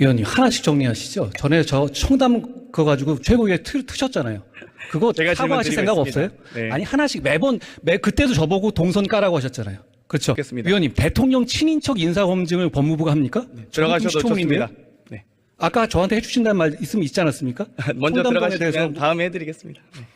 위원님 하나씩 정리하시죠. 전에 저 청담 그거 가지고 최고위에 트셨잖아요. 그거 제가 사과하실 생각 없어요? 네. 아니 하나씩 매번 그때도 저보고 동선 까라고 하셨잖아요. 그렇죠? 알겠습니다. 위원님 대통령 친인척 인사 검증을 법무부가 합니까? 들어가셔도 시초문인데요? 좋습니다. 네. 아까 저한테 해주신다는 말 있지 않았습니까? 먼저 청담동에 들어가시면 다음에 해드리겠습니다. 네.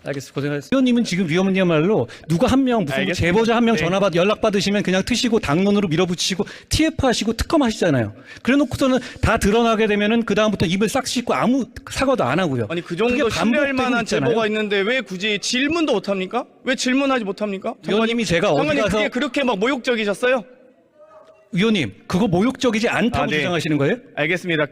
알겠습니다. 고생하셨습니다. 위원님은 지금 위원님야말로 누가 한 명 무슨 알겠습니다. 제보자 한 명 네. 연락 받으시면 그냥 트시고 당론으로 밀어붙이고 TF 하시고 특검 하시잖아요. 그래놓고서는 다 드러나게 되면은 그 다음부터 입을 싹 씻고 아무 사과도 안 하고요. 아니 그 정도 그게 신뢰할 반복되고 만한 있잖아요. 제보가 있는데 왜 굳이 질문도 못합니까? 왜 질문하지 못합니까? 위원님이 제가 어디 장관님 가서 그게 그렇게 막 모욕적이셨어요? 위원님 그거 모욕적이지 않다고 아, 네. 주장하시는 거예요? 알겠습니다.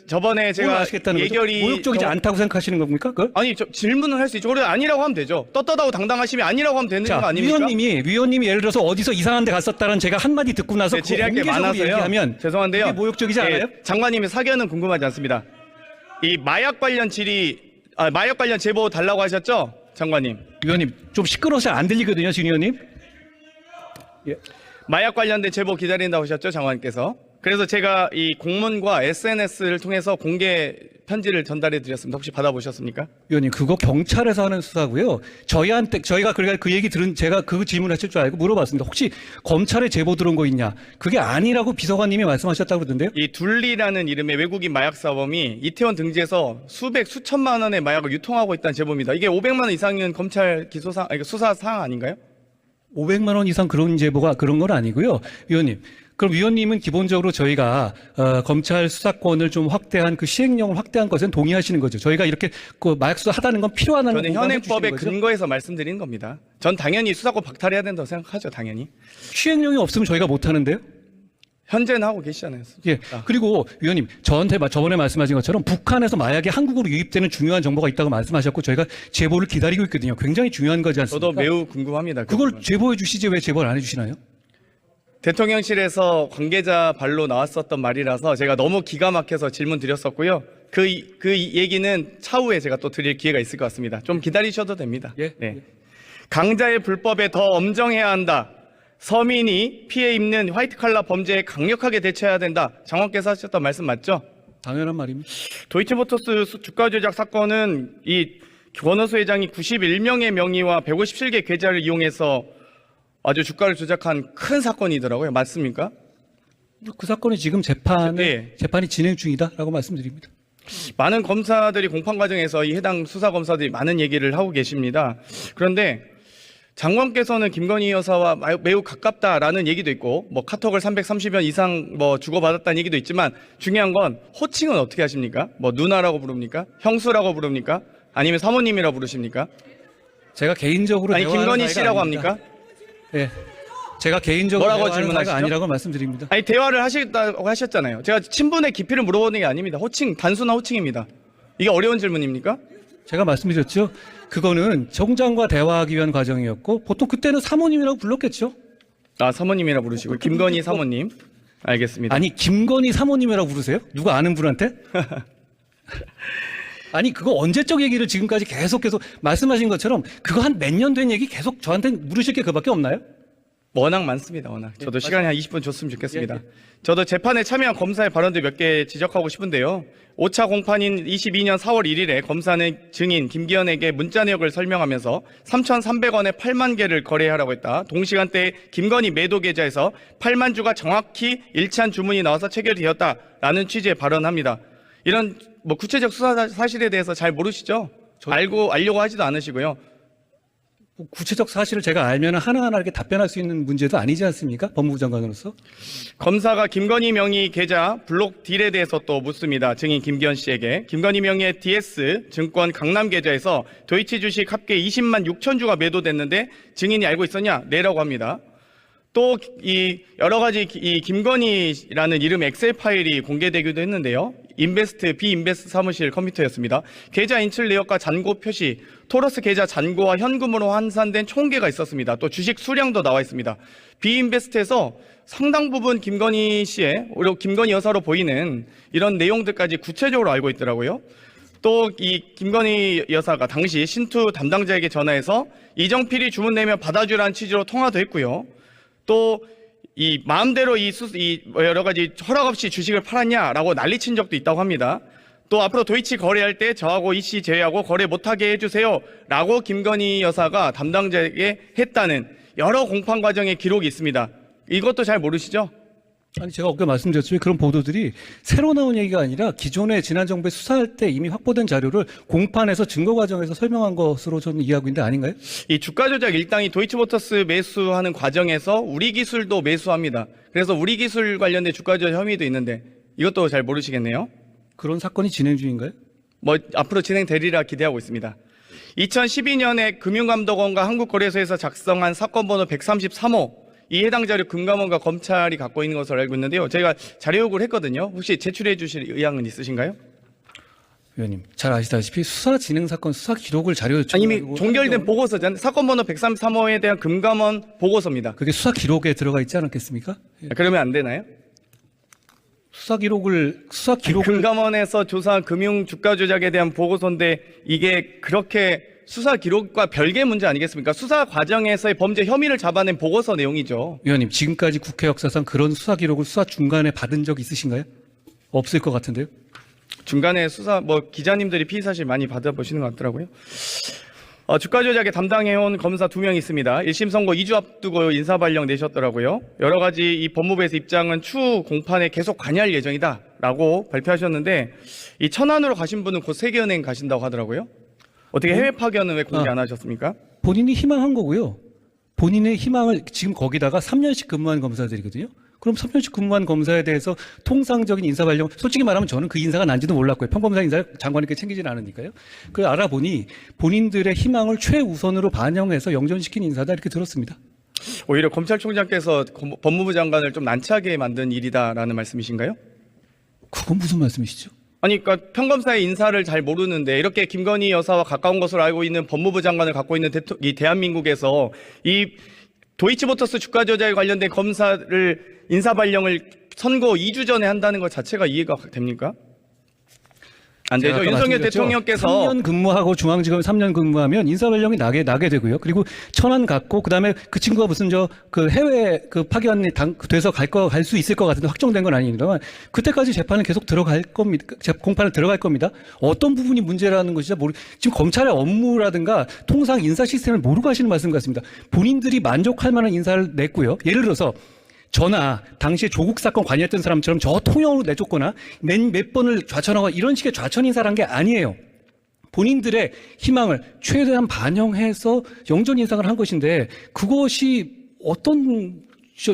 저번에 뭘 제가 아시겠다는 거죠? 예결이 모욕적이지 않다고 생각하시는 겁니까? 그걸? 아니 질문은 할 수 있죠. 그래 아니라고 하면 되죠. 떳떳하고 당당하시면 아니라고 하면 되는 거 자, 아닙니까? 위원님이 예를 들어서 어디서 이상한 데 갔었다는 제가 한마디 듣고 나서 네, 그거 질의할 게 공개적으로 많아서요. 얘기하면 죄송한데요. 그게 모욕적이지 않아요? 장관님의 사견은 궁금하지 않습니다. 이 마약 관련 마약 관련 제보 달라고 하셨죠, 장관님? 위원님 좀 시끄러워서 안 들리거든요, 진 의원님. 예. 마약 관련된 제보 기다린다고 하셨죠, 장관님께서. 그래서 제가 이 공문과 SNS를 통해서 공개 편지를 전달해 드렸습니다. 혹시 받아보셨습니까? 위원님 그거 경찰에서 하는 수사고요. 저희가 그 얘기 들은 제가 그 질문하실 줄 알고 물어봤습니다. 혹시 검찰에 제보 들어온 거 있냐? 그게 아니라고 비서관님이 말씀하셨다고 그러던데요. 이 둘리라는 이름의 외국인 마약 사범이 이태원 등지에서 수천만 원의 마약을 유통하고 있다는 제보입니다. 이게 500만 원 이상은 검찰 수사 사항 아닌가요? 500만 원 이상 그런 제보가 그런 건 아니고요. 위원님. 그럼 위원님은 기본적으로 저희가 검찰 수사권을 좀 확대한 그 시행령을 확대한 것은 동의하시는 거죠. 저희가 이렇게 그 마약 수사 하다는 건 필요하다는 저는 공감해 현행법에 주시는 거죠? 근거해서 말씀드리는 겁니다. 전 당연히 수사권 박탈해야 된다고 생각하죠, 당연히. 시행령이 없으면 저희가 못 하는데요. 현재는 하고 계시잖아요. 예. 그리고 위원님 저한테 저번에 말씀하신 것처럼 북한에서 마약이 한국으로 유입되는 중요한 정보가 있다고 말씀하셨고 저희가 제보를 기다리고 있거든요. 굉장히 중요한 거지 않습니까? 저도 매우 궁금합니다. 그걸 부분은. 제보해 주시지 왜 제보를 안 해주시나요? 대통령실에서 관계자 발로 나왔었던 말이라서 제가 너무 기가 막혀서 질문 드렸었고요. 그 얘기는 차후에 제가 또 드릴 기회가 있을 것 같습니다. 좀 기다리셔도 됩니다. 예. 네. 강자의 불법에 더 엄정해야 한다. 서민이 피해 입는 화이트칼라 범죄에 강력하게 대처해야 된다. 장관께서 하셨던 말씀 맞죠? 당연한 말입니다. 도이치모터스 주가 조작 사건은 이 권오수 회장이 91명의 명의와 157개 계좌를 이용해서 아주 주가를 조작한 큰 사건이더라고요. 맞습니까? 그 사건이 지금 네. 재판이 진행 중이다라고 말씀드립니다. 많은 검사들이 공판 과정에서 이 해당 수사 검사들이 많은 얘기를 하고 계십니다. 그런데 장관께서는 김건희 여사와 매우 가깝다라는 얘기도 있고, 뭐 카톡을 330여 이상 뭐 주고받았다는 얘기도 있지만 중요한 건 호칭은 어떻게 하십니까? 뭐 누나라고 부릅니까? 형수라고 부릅니까? 아니면 사모님이라고 부르십니까? 제가 개인적으로 아니 대화하는 김건희 사이가 씨라고 아닙니다. 합니까? 예. 제가 개인적으로 뭐라고 대화하는 질문하시죠? 사이가 아니라고 말씀드립니다. 아니 대화를 하시겠다고 하셨잖아요. 제가 친분의 깊이를 물어보는 게 아닙니다. 단순한 호칭입니다. 이게 어려운 질문입니까? 제가 말씀드렸죠. 그거는 총장과 대화하기 위한 과정이었고 보통 그때는 사모님이라고 불렀겠죠. 아 사모님이라 부르시고 김건희 사모님. 알겠습니다. 아니 김건희 사모님이라고 부르세요? 누가 아는 분한테? 아니 그거 언제적 얘기를 지금까지 계속 말씀하신 것처럼 그거 한 몇 년 된 얘기 계속 저한테 물으실 게 그밖에 없나요? 워낙 많습니다. 워낙. 저도 시간이 한 20분 줬으면 좋겠습니다. 예. 저도 재판에 참여한 검사의 발언들 몇 개 지적하고 싶은데요. 5차 공판인 22년 4월 1일에 검사는 증인 김기현에게 문자 내역을 설명하면서 3,300원에 8만 개를 거래하라고 했다. 동시간대에 김건희 매도 계좌에서 8만 주가 정확히 일치한 주문이 나와서 체결되었다라는 취지의 발언합니다. 이런 뭐 구체적 수사 사실에 대해서 잘 모르시죠? 알려고 하지도 않으시고요. 구체적 사실을 제가 알면 하나하나 이렇게 답변할 수 있는 문제도 아니지 않습니까? 법무부 장관으로서. 검사가 김건희 명의 계좌 블록 딜에 대해서 또 묻습니다. 증인 김기현 씨에게. 김건희 명의의 DS 증권 강남 계좌에서 도이치 주식 합계 20만 6천 주가 매도됐는데 증인이 알고 있었냐? 네라고 합니다. 또 이 여러 가지 이 김건희라는 이름 엑셀 파일이 공개되기도 했는데요. 비인베스트 사무실 컴퓨터였습니다. 계좌 인출 내역과 잔고 표시, 토러스 계좌 잔고와 현금으로 환산된 총계가 있었습니다. 또 주식 수량도 나와 있습니다. 비인베스트에서 상당 부분 김건희 씨의, 김건희 여사로 보이는 이런 내용들까지 구체적으로 알고 있더라고요. 또 이 김건희 여사가 당시 신투 담당자에게 전화해서 이정필이 주문 내면 받아주라는 취지로 통화도 했고요. 또 이 마음대로 이 여러 가지 허락 없이 주식을 팔았냐라고 난리친 적도 있다고 합니다. 또 앞으로 도이치 거래할 때 저하고 이 씨 제외하고 거래 못하게 해주세요라고 김건희 여사가 담당자에게 했다는 여러 공판 과정의 기록이 있습니다. 이것도 잘 모르시죠? 아니 제가 아까 말씀드렸지만 그런 보도들이 새로 나온 얘기가 아니라 기존에 지난 정부에 수사할 때 이미 확보된 자료를 공판에서 증거 과정에서 설명한 것으로 저는 이해하고 있는데 아닌가요? 이 주가 조작 일당이 도이치모터스 매수하는 과정에서 우리 기술도 매수합니다. 그래서 우리 기술 관련된 주가 조작 혐의도 있는데 이것도 잘 모르시겠네요. 그런 사건이 진행 중인가요? 앞으로 진행되리라 기대하고 있습니다. 2012년에 금융감독원과 한국거래소에서 작성한 사건 번호 133호 이 해당 자료 금감원과 검찰이 갖고 있는 것으로 알고 있는데요. 제가 자료 요구를 했거든요. 혹시 제출해 주실 의향은 있으신가요? 위원님 잘 아시다시피 수사 진행 사건 수사 기록을 자료 아니, 이미 종결된 보고서잖아요. 사건 번호 133호에 대한 금감원 보고서입니다. 그게 수사 기록에 들어가 있지 않았겠습니까? 그러면 안 되나요? 수사 기록을 금감원에서 조사한 금융 주가 조작에 대한 보고서인데 이게 그렇게 수사 기록과 별개 문제 아니겠습니까? 수사 과정에서의 범죄 혐의를 잡아낸 보고서 내용이죠. 위원님 지금까지 국회 역사상 그런 수사 기록을 수사 중간에 받은 적 있으신가요? 없을 것 같은데요. 중간에 수사 기자님들이 피의 사실 많이 받아보시는 것 같더라고요. 주가 조작에 담당해온 검사 2명 있습니다. 1심 선고 2주 앞두고 인사 발령 내셨더라고요. 여러 가지 이 법무부에서 입장은 추후 공판에 계속 관여할 예정이다라고 발표하셨는데 이 천안으로 가신 분은 곧 세계은행 가신다고 하더라고요. 어떻게 해외 파견은 왜 공개 안 하셨습니까? 본인이 희망한 거고요. 본인의 희망을 지금 거기다가 3년씩 근무한 검사들이거든요. 그럼 3년씩 근무한 검사에 대해서 통상적인 인사 발령, 솔직히 말하면 저는 그 인사가 난지도 몰랐고요. 평검사 인사 장관님께 챙기지는 않으니까요. 그걸 알아보니 본인들의 희망을 최우선으로 반영해서 영전시킨 인사다 이렇게 들었습니다. 오히려 검찰총장께서 법무부 장관을 좀 난처하게 만든 일이다라는 말씀이신가요? 그건 무슨 말씀이시죠? 아니, 그러니까 평검사의 인사를 잘 모르는데 이렇게 김건희 여사와 가까운 것으로 알고 있는 법무부 장관을 갖고 있는 이 대한민국에서 이 도이치모터스 주가 조작에 관련된 검사를 인사 발령을 선고 2주 전에 한다는 것 자체가 이해가 됩니까? 안 되죠. 윤석열 대통령께서 3년 근무하고 중앙지검 3년 근무하면 인사 발령이 나게 되고요. 그리고 천안 갔고 그다음에 그 친구가 무슨 그 해외 그 파견이 돼서 갈 수 있을 것 같은데 확정된 건 아닙니다만 그때까지 재판은 계속 들어갈 겁니다. 공판을 들어갈 겁니다. 어떤 부분이 문제라는 것이죠. 지금 검찰의 업무라든가 통상 인사 시스템을 모르고 하시는 말씀 같습니다. 본인들이 만족할 만한 인사를 냈고요. 예를 들어서 저나 당시에 조국 사건 관여했던 사람처럼 저 통영으로 내쫓거나 몇 번을 좌천하고 이런 식의 좌천 인사를 한 게 아니에요. 본인들의 희망을 최대한 반영해서 영전 인상을 한 것인데 그것이 어떤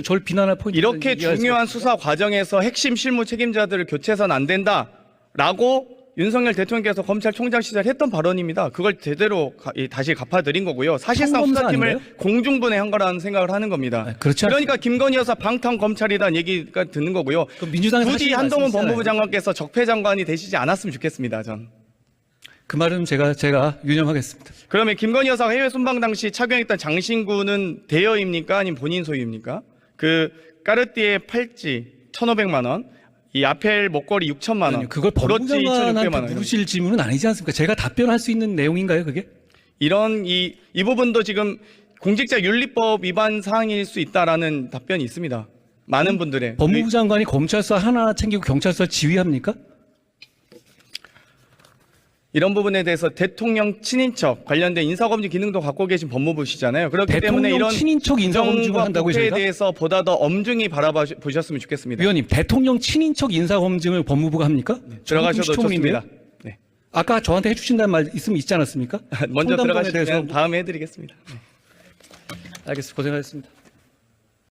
절 비난할 포인트 이렇게 중요한 수사 과정에서 핵심 실무 책임자들을 교체해서는 안 된다라고 윤석열 대통령께서 검찰총장 시절 했던 발언입니다. 그걸 제대로 다시 갚아드린 거고요. 사실상 수사팀을 아닌가요? 공중분해한 거라는 생각을 하는 겁니다. 그렇지 그러니까 김건희 여사 방탄 검찰이라는 얘기가 듣는 거고요. 민주당이 굳이 한동훈 법무부 장관께서 적폐 장관이 되시지 않았으면 좋겠습니다. 전. 그 말은 제가 유념하겠습니다. 그러면 김건희 여사가 해외 순방 당시 착용했던 장신구는 대여입니까? 아니면 본인 소유입니까? 그 까르띠에 팔찌 1,500만 원. 이 아펠 목걸이 6천만 원. 아니요, 그걸 법무부 장관한테 물으실 질문은 아니지 않습니까? 제가 답변할 수 있는 내용인가요, 그게? 이런 이 부분도 지금 공직자 윤리법 위반 사항일 수 있다라는 답변이 있습니다. 많은 분들의. 법무부 장관이 검찰서 하나 챙기고 경찰서 지휘합니까? 이런 부분에 대해서 대통령 친인척 관련된 인사검증 기능도 갖고 계신 법무부시잖아요. 그렇기 때문에 이런 친인척 인사검증을 한다고요, 국회에 저희가? 대해서 보다 더 엄중히 바라보셨으면 좋겠습니다. 위원님, 대통령 친인척 인사검증을 법무부가 합니까? 들어가셔도 시초문인데요? 좋습니다. 네. 아까 저한테 해주신다는 말 있지 않았습니까? 먼저 청담동에 들어가시면 다음에 해드리겠습니다. 네. 알겠습니다. 고생하셨습니다.